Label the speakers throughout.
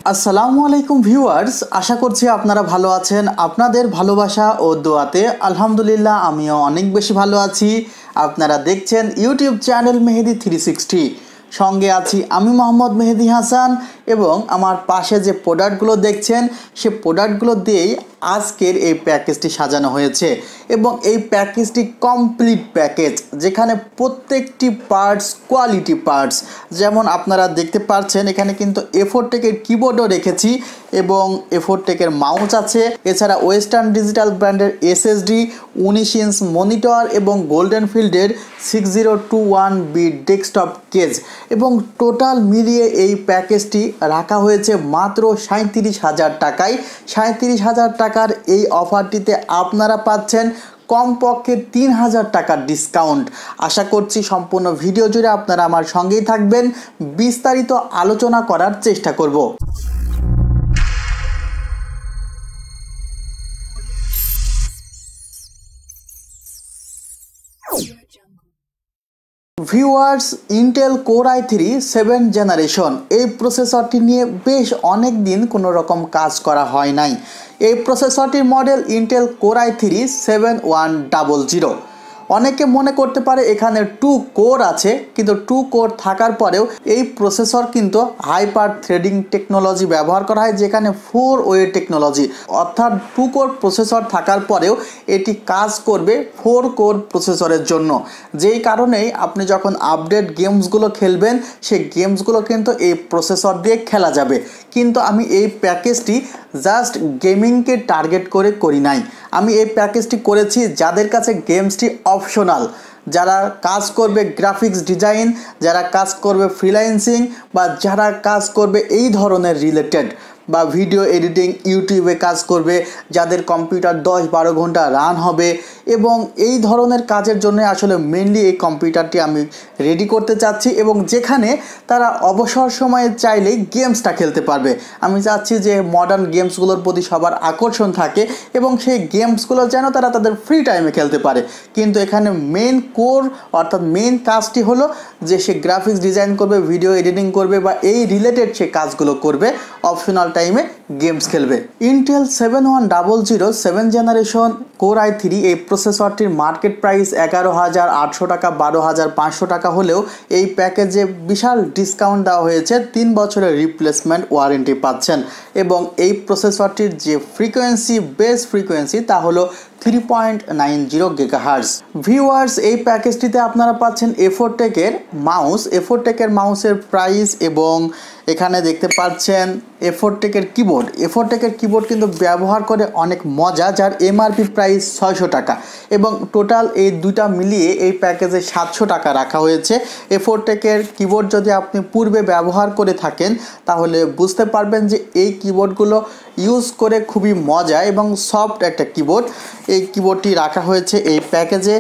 Speaker 1: আসসালামু আলাইকুম ভিউয়ার্স, আশা করছি আপনারা ভালো আছেন। আপনাদের ভালোবাসা ও দোয়াতে আলহামদুলিল্লাহ আমিও অনেক বেশি ভালো আছি। আপনারা দেখছেন ইউটিউব চ্যানেল মেহেদি 360। সঙ্গে আছি আমি মোহাম্মদ মেহেদি হাসান এবং আমার পাশে যে প্রোডাক্টগুলো দেখছেন সে প্রোডাক্টগুলো দিয়েই আজকের এই প্যাকেজটি সাজানো হয়েছে এবং এই প্যাকেজটি কমপ্লিট প্যাকেজ, যেখানে প্রত্যেকটি পার্টস কোয়ালিটি পার্টস। যেমন আপনারা দেখতে পাচ্ছেন এখানে কিন্তু A4 টেকের কিবোর্ডও রেখেছি এবং A4 টেকের মাউস আছে। এছাড়া ওয়েস্টার্ন ডিজিটাল ব্র্যান্ডের SSD, 19 ইঞ্চ মনিটর এবং গোল্ডেন ফিল্ডের 6021B ডেস্কটপ কেস এবং টোটাল মিলিয়ে এই প্যাকেজটি রাখা হয়েছে মাত্র 37,000 টাকায়। 37,000 টাকার এই অফারটিতে আপনারা পাচ্ছেন কমপক্ষে 3,000 টাকার ডিসকাউন্ট। আশা করছি সম্পূর্ণ ভিডিও জুড়ে আপনারা আমার সঙ্গেই থাকবেন, বিস্তারিত আলোচনা করার চেষ্টা করব। Viewers, Intel core i3 7 generation এই প্রসেসরটি নিয়ে বেশ অনেক দিন কোনো রকম কাজ করা হয় নাই। এই প্রসেসরটির মডেল ইন্টেল কোর i3 7100। অনেকে মনে করতে পারে এখানে 2 কোর আছে, কিন্তু 2 কোর থাকার পরেও এই প্রসেসর কিন্তু হাইপার থ্রেডিং টেকনোলজি ব্যবহার করা হয়, যেখানে 4 ওয়ে টেকনোলজি, অর্থাৎ 2 কোর প্রসেসর থাকার পরেও এটি কাজ করবে 4 কোর প্রসেসরের জন্য। যেই কারণেই আপনি যখন আপডেট গেমসগুলো খেলবেন সেই গেমসগুলো কিন্তু এই প্রসেসর দিয়ে খেলা যাবে। কিন্তু আমি এই প্যাকেজটি জাস্ট গেমিংকে টার্গেট করে করি নাই, আমি এই প্যাকেজটি করেছি যাদের কাছে গেমসটি অপশনাল, যারা কাজ করবে গ্রাফিক্স ডিজাইন, যারা কাজ করবে ফ্রিল্যান্সিং বা যারা কাজ করবে এই ধরনের রিলেটেড বা ভিডিও এডিটিং, ইউটিউবে কাজ করবে, যাদের কম্পিউটার 10-12 ঘন্টা রান হবে এবং এই ধরনের কাজের জন্য আসলে মেনলি এই কম্পিউটারটি আমি রেডি করতে চাচ্ছি এবং যেখানে তারা অবসর সময়ে চাইলেই গেমসটা খেলতে পারবে। আমি চাচ্ছি যে মডার্ন গেমসগুলোর প্রতি সবার আকর্ষণ থাকে এবং সেই গেমসগুলো যেন তারা তাদের ফ্রি টাইমে খেলতে পারে। কিন্তু এখানে মেন কোর অর্থাৎ মেন কাজটি হলো যে সে গ্রাফিক্স ডিজাইন করবে, ভিডিও এডিটিং করবে বা এই রিলেটেড সে কাজগুলো করবে, অপশনাল টাইমে গেমস খেলবে। ইন্টেল 7100 7 জেনারেশন কোর i3 এই প্রসেসরটির মার্কেট প্রাইস 11,800 টাকা, 12,500 টাকা হলেও এই প্যাকেজে বিশাল ডিসকাউন্ট দেওয়া হয়েছে। 3 বছরের রিপ্লেসমেন্ট ওয়ারেন্টি পাচ্ছেন এবং এই প্রসেসরটির যে ফ্রিকোয়েন্সি, বেস ফ্রিকোয়েন্সি, তা হলো 3.90 GHz। ভিউয়ার্স, এই প্যাকেজটিতে আপনারা পাচ্ছেন A4 টেকের মাউস, A4 টেকের মাউসের প্রাইস এবং এখানে দেখতে পাচ্ছেন A4 টেকের কিবোর্ড। A4 টেকের কিবোর্ড কিন্তু ব্যবহার করে অনেক মজা, যার এমআরপি প্রাইস 600 টাকা এবং টোটাল এই দুইটা মিলিয়ে এই প্যাকেজে 700 টাকা রাখা হয়েছে। A4 টেকের কিবোর্ড যদি আপনি পূর্বে ব্যবহার করে থাকেন তাহলে বুঝতে পারবেন যে এই কিবোর্ডগুলো ইউজ করে খুবই মজা এবং সফট একটা কিবোর্ড। এই কিবোর্ডটি রাখা হয়েছে এই প্যাকেজে।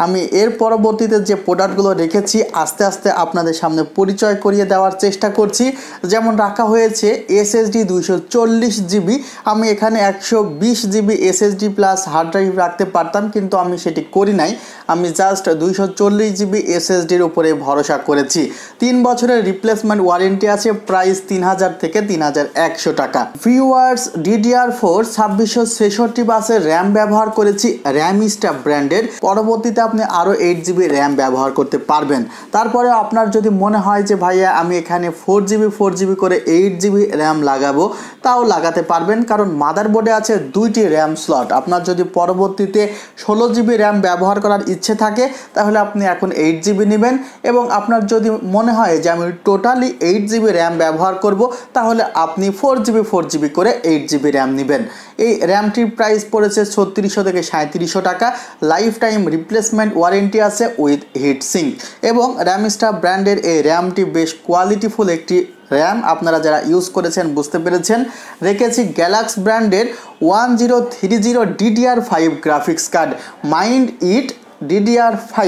Speaker 1: আমি এর পরবর্তীতে যে প্রোডাক্টগুলো রেখেছি আস্তে আস্তে আপনাদের সামনে পরিচয় করিয়ে দেওয়ার চেষ্টা করছি। যেমন রাখা হয়েছে SSD 240 GB। আমি এখানে 120 GB SSD plus hard drive রাখতে পারতাম, কিন্তু আমি সেটি করি নাই। আমি জাস্ট 240 GB SSDর উপরে ভরসা করেছি। 3 বছরের রিপ্লেসমেন্ট ওয়ারেন্টি আছে, প্রাইস 3,000 থেকে 3,100 টাকা। ভিউয়ার্স, DDR4 2666 বাসের র্যাম ব্যবহার করেছি র্যামিস্টা ব্র্যান্ডের। পরবর্তীতে আপনি আরও 8 GB র্যাম ব্যবহার করতে পারবেন। তারপরে আপনার যদি মনে হয় যে ভাইয়া আমি এখানে 4 GB করে 8 GB র্যাম লাগাবো, তাও লাগাতে পারবেন, কারণ মাদারবোর্ডে আছে 2টি র্যাম স্লট। আপনার যদি পরবর্তীতে 16 GB র্যাম ব্যবহার করার ইচ্ছে থাকে তাহলে আপনি এখন 8 GB নেবেন এবং আপনার যদি মনে হয় যে আমি টোটালি 8 GB র্যাম ব্যবহার করব তাহলে আপনি 4 GB করে 8 GB র্যাম নেবেন। এই র্যামটির প্রাইস পড়েছে 3600 থেকে 3700 টাকা। লাইফ টাইম রিপ্লেসমেন্ট ওয়ারেন্টি আছে উইথ হিট সিঙ্ক এবং র্যামিস্টা ব্র্যান্ডের এই র্যামটি বেশ কোয়ালিটিফুল একটি র্যাম। আপনারা যারা ইউজ করেছেন বুঝতে পেরেছেন। রেখেছি গ্যালাক্স ব্র্যান্ডের 1030 DDR5 graphics card, mind it DDR5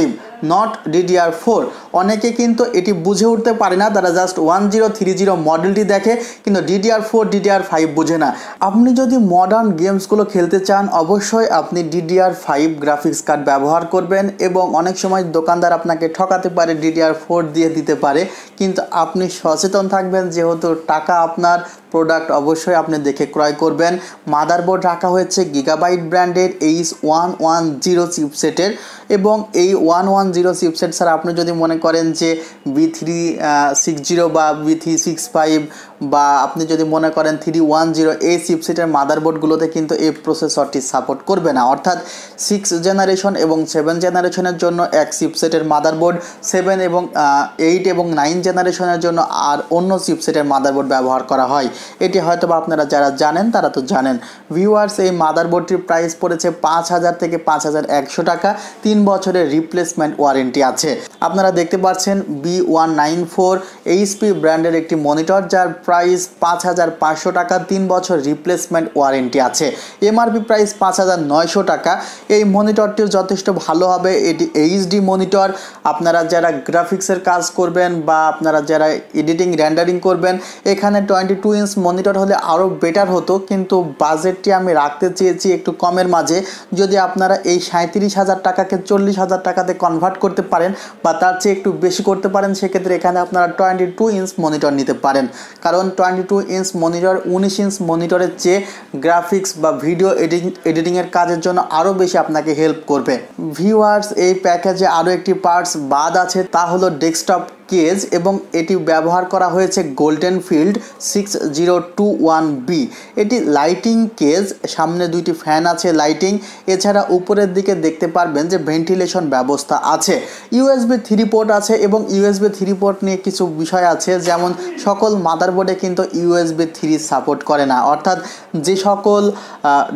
Speaker 1: not DDR4। অনেকে কিন্তু এটি বুঝে উঠতে পারে না, তারা জাস্ট 1030 মডেলটি দেখে কিন্তু DDR4 DDR5 বুঝে না। আপনি যদি মডার্ন গেমসগুলো খেলতে চান অবশ্যই আপনি DDR5 গ্রাফিক্স কার্ড ব্যবহার করবেন, এবং অনেক সময় দোকানদার আপনাকে ঠকাতে পারে, DDR4 দিয়ে দিতে পারে, কিন্তু আপনি সচেতন থাকবেন, যেহেতু টাকা আপনার, প্রোডাক্ট অবশ্যই আপনি দেখে ক্রয় করবেন। মাদারবোর্ড রাখা হয়েছে গিগাবাইট ব্র্যান্ডের H110 চিপসেটের, এবং এই 110 চিপসেট ছাড়া আপনি যদি মনে করেন যে V360 বা V365 বা আপনি যদি মনে করেন 310 এই চিপসেটের মাদারবোর্ডগুলোতে কিন্তু এই প্রসেসরটি সাপোর্ট করবে না। অর্থাৎ 6 জেনারেশন এবং 7 জেনারেশনের জন্য এক চিপসেটের মাদারবোর্ড, 7 এবং 8 এবং 9 জেনারেশনের জন্য আর অন্য চিপসেটের মাদারবোর্ড ব্যবহার করা হয়। এটি হয়তো বা আপনারা যারা জানেন তারা তো জানেন। ভিউয়ার্স, এই মাদারবোর্ডটির প্রাইস পড়েছে 5000 থেকে 5100 টাকা। 3 বছরের রিপ্লেসমেন্ট ওয়ারেন্টি আছে। আপনারা দেখতে পাচ্ছেন V194 HP ব্র্যান্ডের একটি মনিটর, যার প্রাইস 5500 টাকা, 3 বছর রিপ্লেসমেন্ট ওয়ারেন্টি আছে। এমআরপি প্রাইস 5900 টাকা। এই মনিটরটিও যথেষ্ট ভালো হবে। এটি HD মনিটর। আপনারা যারা গ্রাফিক্সের কাজ করবেন বা আপনারা যারা এডিটিং রেন্ডারিং করবেন, এখানে 22 ইঞ্চ মনিটর হলে আরও বেটার হতো, কিন্তু বাজেটটি আমি রাখতে চেয়েছি একটু কমের মাঝে। যদি আপনারা এই 37,000 টাকাকে 40,000 টাকাতে কনভার্ট করতে পারেন বা তার চেয়ে একটু বেশি করতে পারেন, সেক্ষেত্রে এখানে আপনারা 22 ইঞ্চ মনিটর নিতে পারেন। কারণ 22 ইঞ্চ মনিটর 19 ইঞ্চ মনিটরের চেয়ে গ্রাফিক্স বা ভিডিও এডিটিংয়ের কাজের জন্য আরও বেশি আপনাকে হেল্প করবে। ভিউয়ার্স, এই প্যাকেজে আরও একটি পার্টস বাদ আছে, তা হলো ডেস্কটপ কেজ, এবং এটি ব্যবহার করা হয়েছে গোল্ডেন ফিল্ড 6021B। এটি লাইটিং কেজ, সামনে দুইটি ফ্যান আছে লাইটিং, এছাড়া উপরের দিকে দেখতে পারবেন যে ভেন্টিলেশন ব্যবস্থা আছে। USB 3 পোর্ট আছে, এবং USB 3 পোর্ট নিয়ে কিছু বিষয় আছে, যেমন সকল মাদারবোর্ডে কিন্তু USB 3 সাপোর্ট করে না। অর্থাৎ যে সকল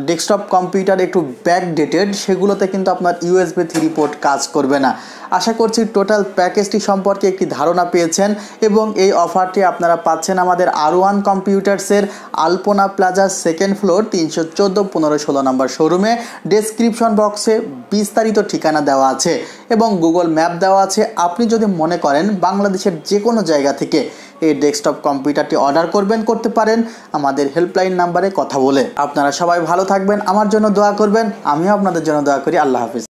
Speaker 1: ডেস্কটপ কম্পিউটার একটু ব্যাকডেটেড, সেগুলোতে কিন্তু আপনার USB 3 পোর্ট কাজ করবে না। আশা করছি টোটাল প্যাকেজটি সম্পর্কে একটি ধারণা পেয়েছেন, এবং এই অফারটি আপনারা পাচ্ছেন আমাদের R1 কম্পিউটার্সের আলপনা প্লাজা 2nd ফ্লোর 314 15-16 নম্বর শোরুমে। ডেসক্রিপশন বক্সে বিস্তারিত ঠিকানা দেওয়া আছে এবং গুগল ম্যাপ দেওয়া আছে। আপনি যদি মনে করেন বাংলাদেশের যে কোনো জায়গা থেকে এই ডেস্কটপ কম্পিউটারটি অর্ডার করতে পারেন আমাদের হেল্পলাইন নাম্বারে কথা বলে। আপনারা সবাই ভালো থাকবেন, আমার জন্য দোয়া করবেন, আমিও আপনাদের জন্য দোয়া করি। আল্লাহ হাফিজ।